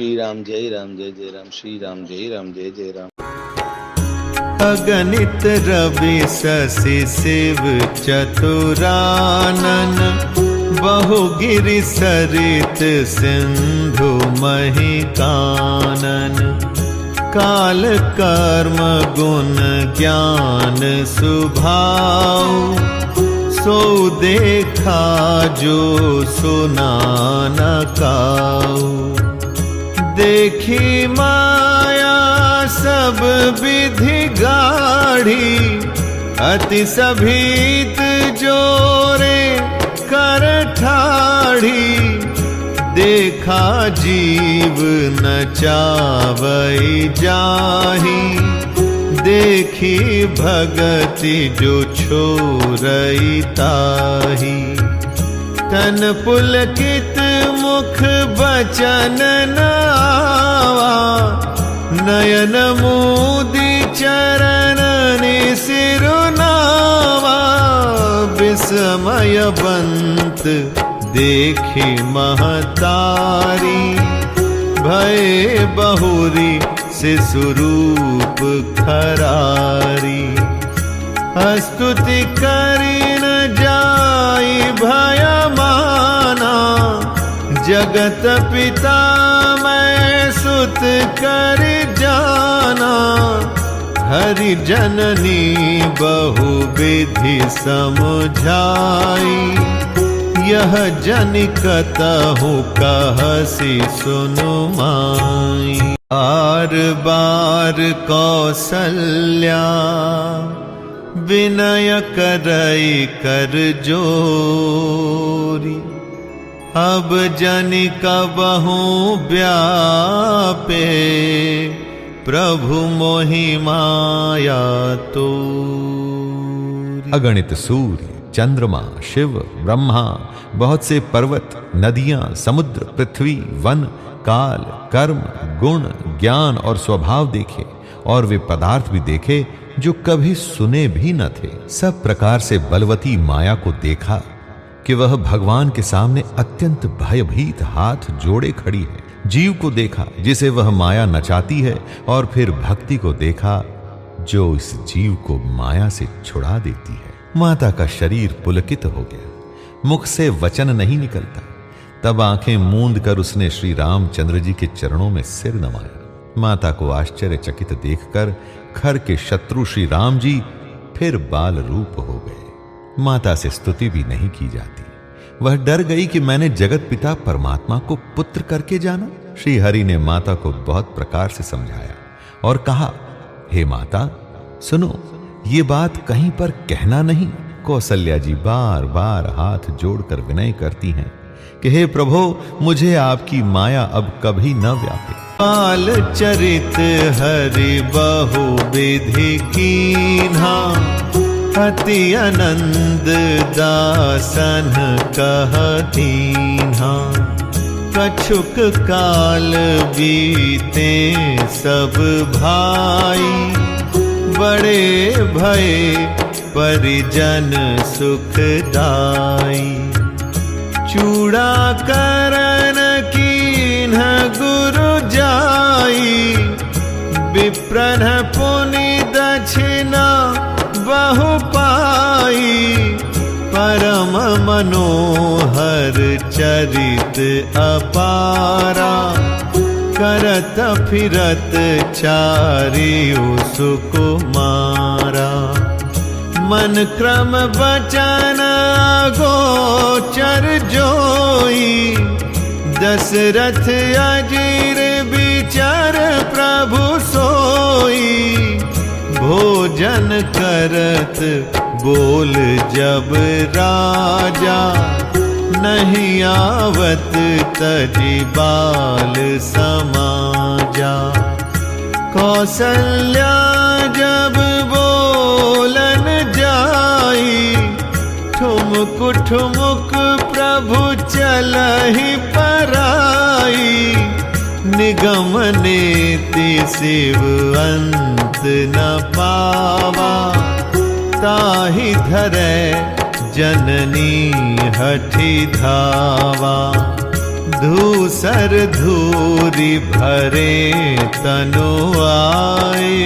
श्री राम जय राम श्री राम जय जय राम। अगणित रवि शशि शिव चतुरानन, बहुगिरि सरित सिंधु मही कानन। काल कर्म गुण ज्ञान सुभाव, सो देखा जो सुना न काऊ। देखी माया सब विधि गाढ़ी, अति सभीत जोरे कर ठाढ़ी। देखा जीव न चावई जाही, देखी भगति जो छोरई ताही। तन पुलकित मुख बचन नावा, नयन मूदी चरण सिरुनावा। विस्मय बंत देखी महतारी, भय बहुरी शिशुरूप खरारी। स्तुति करी न जाई भय माना, जगत पिता मैं सुत कर जाना। हरि जननी बहु विधि समझाई, यह जन कतहु कहसी सुनु माई। बार बार कौसल्या, विनय करई कर जोरी। अब जनि कबहु व्यापे, प्रभु मोहि माया तो। अगणित सूर्य, चंद्रमा, शिव, ब्रह्मा, बहुत से पर्वत, नदियां, समुद्र, पृथ्वी, वन, काल, कर्म, गुण, ज्ञान और स्वभाव देखे, और वे पदार्थ भी देखे जो कभी सुने भी न थे। सब प्रकार से बलवती माया को देखा कि वह भगवान के सामने अत्यंत भयभीत हाथ जोड़े खड़ी है। जीव को देखा जिसे वह माया नचाती है, और फिर भक्ति को देखा जो इस जीव को माया से छुड़ा देती है। माता का शरीर पुलकित हो गया, मुख से वचन नहीं निकलता। तब आंखें मूंद कर उसने श्री रामचंद्र जी के चरणों में सिर नवाया। माता को आश्चर्यचकित देखकर खर के शत्रु श्री राम जी फिर बाल रूप हो गए। माता से स्तुति भी नहीं की जाती। वह डर गई कि मैंने जगत पिता परमात्मा को पुत्र करके जाना। श्री हरि ने माता को बहुत प्रकार से समझाया और कहा, हे माता सुनो, ये बात कहीं पर कहना नहीं। कौसल्या जी बार बार हाथ जोड़कर विनय करती हैं कि हे प्रभो, मुझे आपकी माया अब कभी न व्यापे। बाल चरित हरि बहु विधि कीन्हा, अति आनंद दासन कहतीन्हा। कछुक काल बीते सब भाई, बड़े भय परिजन सुखदाई। चूड़ा करन कीन्ह गुरु जाई, विप्रन पुनि दक्षिणा बहु पाई। परम मनोहर चरित अपारा, करत फिरत चारियो सुकुमारा। मन क्रम बचन गोचर जोई, दशरथ अजीर विचार प्रभु सोई। भोजन करत बोल जब राजा, नहीं आवत तजी बाल समाजा। कौसल्या जब बोलन जाई, ठुमक ठुमक प्रभु चलहि पराई। निगम नेति शिव अंत न पावा, ताहि धरै जननी हठि धावा। धूसर धूरी भरे तनु आए,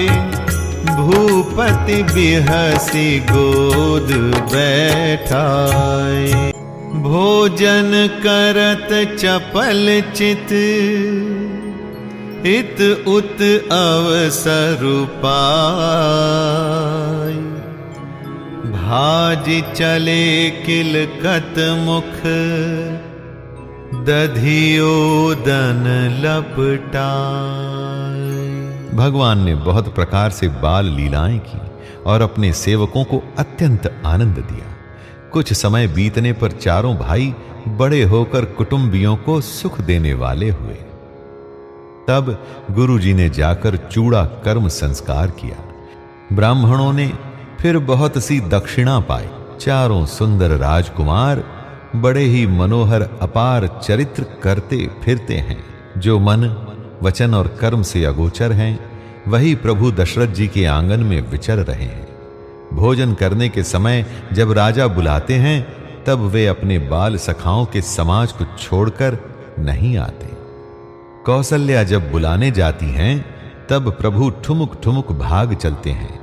भूपति बिहसी गोद बैठाए। भोजन करत चपल चित, इत उत अवसर पाय। भाजी चले किलकत मुख, दधियोदन लपटाए। भगवान ने बहुत प्रकार से बाल लीलाएं की और अपने सेवकों को अत्यंत आनंद दिया। कुछ समय बीतने पर चारों भाई बड़े होकर कुटुंबियों को सुख देने वाले हुए। तब गुरुजी ने जाकर चूड़ा कर्म संस्कार किया। ब्राह्मणों ने फिर बहुत सी दक्षिणा पाई। चारों सुंदर राजकुमार बड़े ही मनोहर अपार चरित्र करते फिरते हैं। जो मन वचन और कर्म से अगोचर हैं, वही प्रभु दशरथ जी के आंगन में विचर रहे हैं। भोजन करने के समय जब राजा बुलाते हैं, तब वे अपने बाल सखाओं के समाज को छोड़कर नहीं आते। कौसल्या जब बुलाने जाती हैं, तब प्रभु ठुमुक ठुमुक भाग चलते हैं।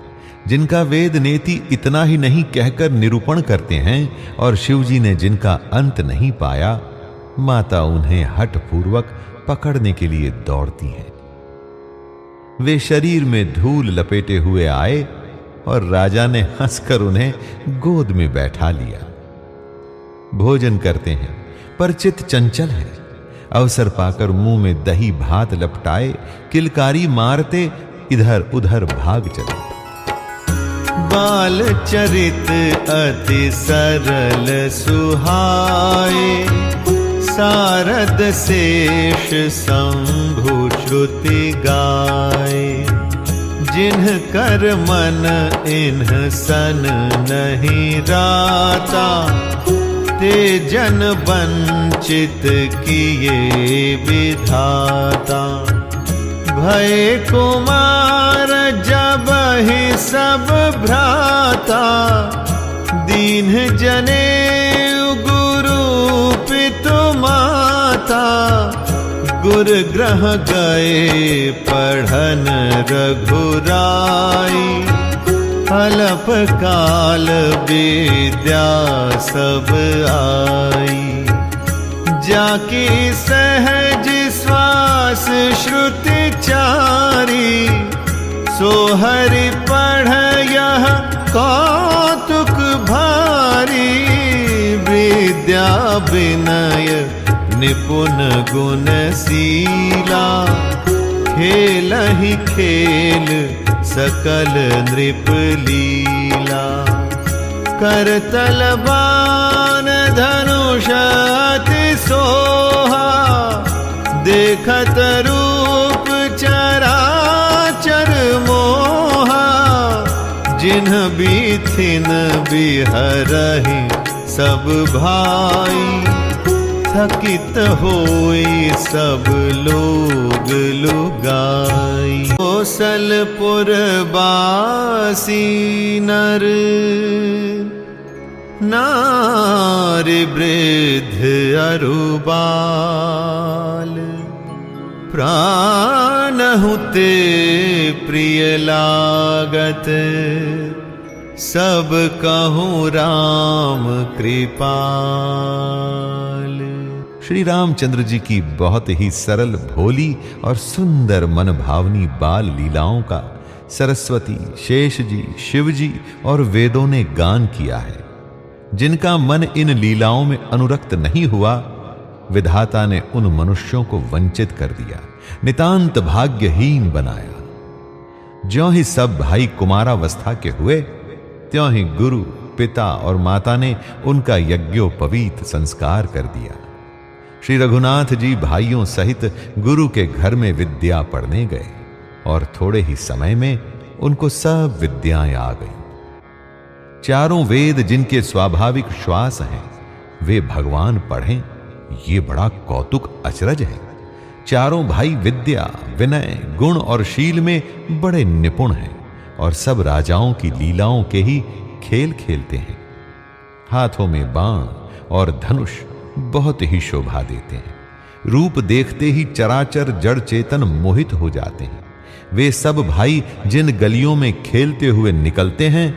जिनका वेद नेति इतना ही नहीं कहकर निरूपण करते हैं और शिवजी ने जिनका अंत नहीं पाया, माता उन्हें हठ पूर्वक पकड़ने के लिए दौड़ती हैं। वे शरीर में धूल लपेटे हुए आए और राजा ने हंसकर उन्हें गोद में बैठा लिया। भोजन करते हैं पर चित्त चंचल है। अवसर पाकर मुंह में दही भात लपटाए किलकारी मारते इधर उधर भाग चले। बाल चरित अति सरल सुहाए, सारद शेष शंभु श्रुति गाए। जिन्ह कर मन इन्ह सन नहीं राता, ते जन वंचित किए विधाता। भय कुमार जब ही सब भ्राता, दीन जने गुरु पितु माता। गुर ग्रह गए पढ़न रघुराई, अल्प काल विद्या सब आई। जाकी सहज श्वास श्रुति चारी, सो हरि पढ़ यह कौतुक भारी। विद्या विनय निपुण गुणशीला, खेल ही खेल सकल नृप लीला। करतल बाण धनुष अति सोहा, देखत रूप चराचर मोहा। जिन्ह बीथिन बिहरहि सब भाई, थकित होई सब लोग लुगाई। कौशलपुर बासी नर, नारी वृद्ध अरु बाल। प्राणहु ते प्रिय लागत, सब कहूँ राम कृपाल। श्री रामचंद्र जी की बहुत ही सरल, भोली और सुंदर मन भावनी बाल लीलाओं का सरस्वती, शेष जी, शिव जी और वेदों ने गान किया है। जिनका मन इन लीलाओं में अनुरक्त नहीं हुआ, विधाता ने उन मनुष्यों को वंचित कर दिया, नितांत भाग्यहीन बनाया। ज्यों ही सब भाई कुमारावस्था के हुए, त्यों ही गुरु, पिता और माता ने उनका यज्ञोपवीत संस्कार कर दिया। श्री रघुनाथ जी भाइयों सहित गुरु के घर में विद्या पढ़ने गए और थोड़े ही समय में उनको सब विद्याएं आ गईं। चारों वेद जिनके स्वाभाविक श्वास हैं, वे भगवान पढ़ें, ये बड़ा कौतुक अचरज है। चारों भाई विद्या, विनय, गुण और शील में बड़े निपुण हैं और सब राजाओं की लीलाओं के ही खेल खेलते हैं। हाथों में बाण और धनुष बहुत ही शोभा देते हैं। रूप देखते ही चराचर जड़ चेतन मोहित हो जाते हैं। वे सब भाई जिन गलियों में खेलते हुए निकलते हैं,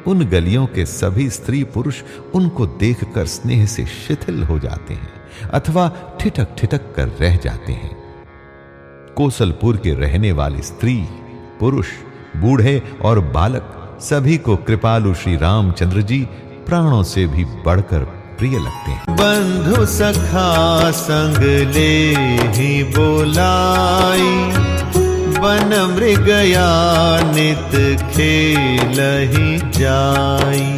उन गलियों के सभी स्त्री पुरुष उनको देखकर स्नेह से शिथिल हो जाते हैं अथवा ठिठक ठिठक कर रह जाते हैं। कोसलपुर के रहने वाले स्त्री पुरुष, बूढ़े और बालक सभी को कृपालु श्री रामचंद्र जी प्राणों से भी बढ़कर प्रिय लगते हैं। बंधु सखा संग ले ही बोलाई, वन मृगया नित खेलहि जाई।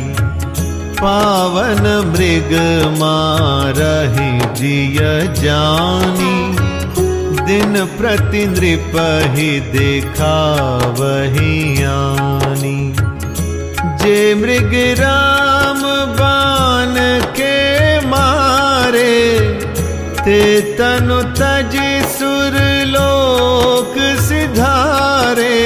पावन मृग मारहि जिय जानी, दिन प्रति नृपहि देखावहि आनी। जे मृग राम बाण के मारे, ते तनु तजि सुरलोक सिधारे।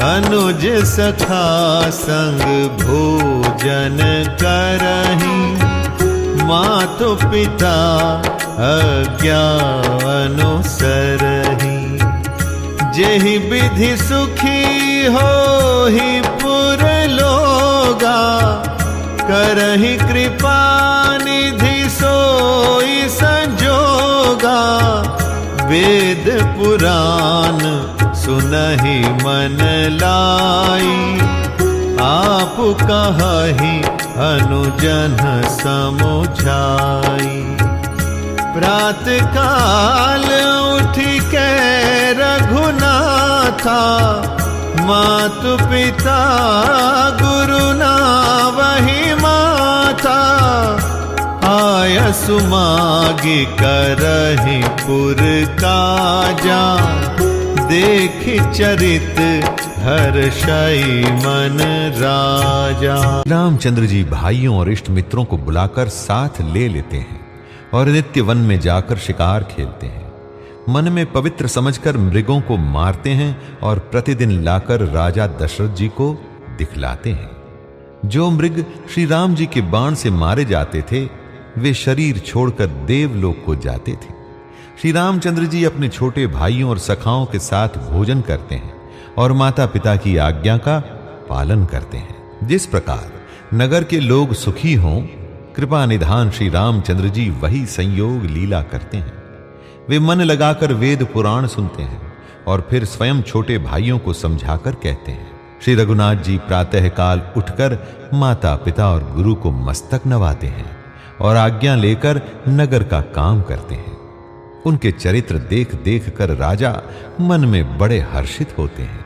अनुज सखा संग भोजन करहि, मातु पिता आज्ञा अनुसरहि। जेहि विधि सुखी होहि पुर लोगा, करहि कृपा निधि सोई संजोगा। वेद पुराण सुनहि मन लाई, आप कहहि अनुजन समुझाई। प्रात काल उठि के रघुनाथा, मातु पिता गुरु नावहि माता। आयसु मागी करहि पुर काजा, देखि चरित हर्षई मन राजा। रामचंद्र जी भाइयों और इष्ट मित्रों को बुलाकर साथ ले लेते हैं और नित्य वन में जाकर शिकार खेलते हैं। मन में पवित्र समझकर मृगों को मारते हैं और प्रतिदिन लाकर राजा दशरथ जी को दिखलाते हैं। जो मृग श्री राम जी के बाण से मारे जाते थे, वे शरीर छोड़कर देवलोक को जाते थे। श्री रामचंद्र जी अपने छोटे भाइयों और सखाओं के साथ भोजन करते हैं और माता पिता की आज्ञा का पालन करते हैं। जिस प्रकार नगर के लोग सुखी हों, कृपा निधान श्री रामचंद्र जी वही संयोग लीला करते हैं। वे मन लगाकर वेद पुराण सुनते हैं और फिर स्वयं छोटे भाइयों को समझाकर कहते हैं। श्री रघुनाथ जी प्रातः काल उठकर माता पिता और गुरु को मस्तक नवाते हैं और आज्ञा लेकर नगर का काम करते हैं। उनके चरित्र देख देख कर राजा मन में बड़े हर्षित होते हैं।